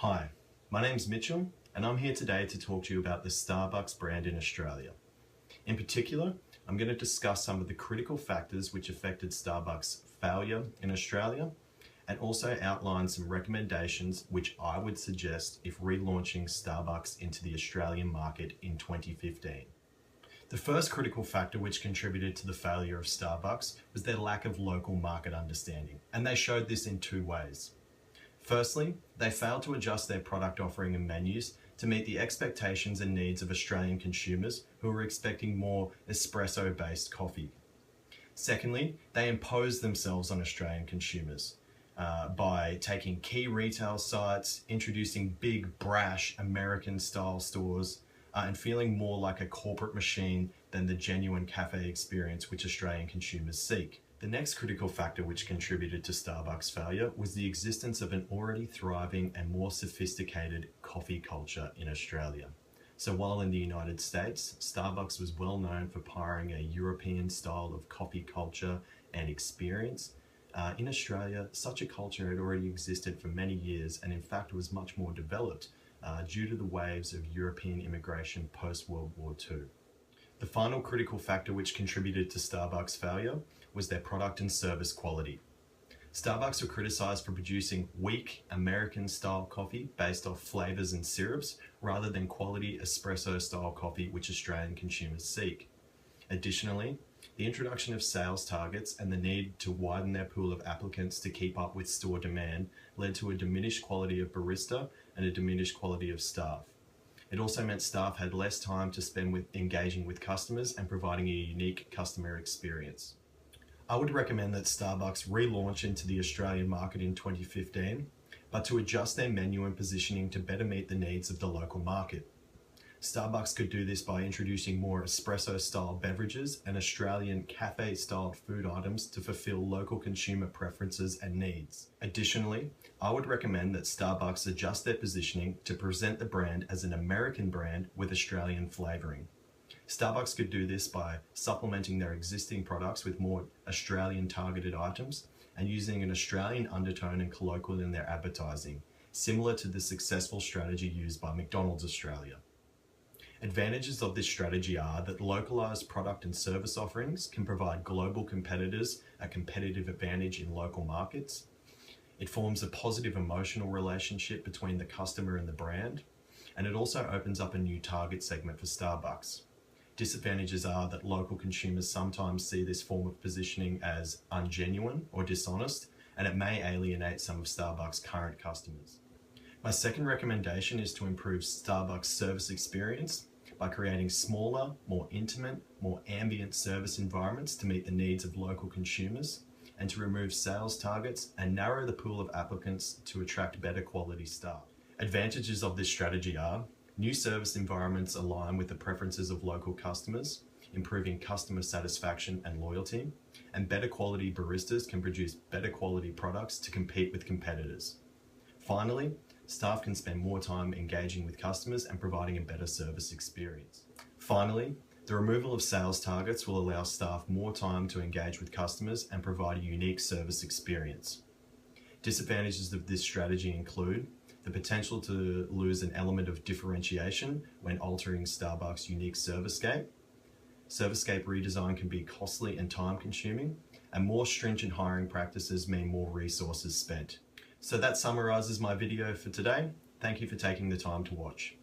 Hi, my name's Mitchell and I'm here today to talk to you about the Starbucks brand in Australia. In particular, I'm going to discuss some of the critical factors which affected Starbucks' failure in Australia and also outline some recommendations which I would suggest if relaunching Starbucks into the Australian market in 2015. The first critical factor which contributed to the failure of Starbucks was their lack of local market understanding, and they showed this in two ways. Firstly, they failed to adjust their product offering and menus to meet the expectations and needs of Australian consumers who were expecting more espresso-based coffee. Secondly, they imposed themselves on Australian consumers by taking key retail sites, introducing big, brash, American-style stores, and feeling more like a corporate machine than the genuine cafe experience which Australian consumers seek. The next critical factor which contributed to Starbucks' failure was the existence of an already thriving and more sophisticated coffee culture in Australia. So while in the United States, Starbucks was well known for pioneering a European style of coffee culture and experience, in Australia, such a culture had already existed for many years and in fact was much more developed due to the waves of European immigration post-World War II. The final critical factor which contributed to Starbucks' failure was their product and service quality. Starbucks were criticised for producing weak American-style coffee based off flavours and syrups rather than quality espresso-style coffee which Australian consumers seek. Additionally, the introduction of sales targets and the need to widen their pool of applicants to keep up with store demand led to a diminished quality of barista and a diminished quality of staff. It also meant staff had less time to spend with engaging with customers and providing a unique customer experience. I would recommend that Starbucks relaunch into the Australian market in 2015, but to adjust their menu and positioning to better meet the needs of the local market. Starbucks could do this by introducing more espresso-style beverages and Australian cafe-styled food items to fulfill local consumer preferences and needs. Additionally, I would recommend that Starbucks adjust their positioning to present the brand as an American brand with Australian flavouring. Starbucks could do this by supplementing their existing products with more Australian targeted items and using an Australian undertone and colloquial in their advertising, similar to the successful strategy used by McDonald's Australia. Advantages of this strategy are that localized product and service offerings can provide global competitors a competitive advantage in local markets. It forms a positive emotional relationship between the customer and the brand, and it also opens up a new target segment for Starbucks. Disadvantages are that local consumers sometimes see this form of positioning as ungenuine or dishonest, and it may alienate some of Starbucks' current customers. My second recommendation is to improve Starbucks' service experience by creating smaller, more intimate, more ambient service environments to meet the needs of local consumers, and to remove sales targets and narrow the pool of applicants to attract better quality staff. Advantages of this strategy are new service environments align with the preferences of local customers, improving customer satisfaction and loyalty, and better quality baristas can produce better quality products to compete with competitors. Finally, staff can spend more time engaging with customers and providing a better service experience. Finally, the removal of sales targets will allow staff more time to engage with customers and provide a unique service experience. Disadvantages of this strategy include the potential to lose an element of differentiation when altering Starbucks' unique servicescape. Servicescape redesign can be costly and time-consuming, and more stringent hiring practices mean more resources spent. So that summarizes my video for today. Thank you for taking the time to watch.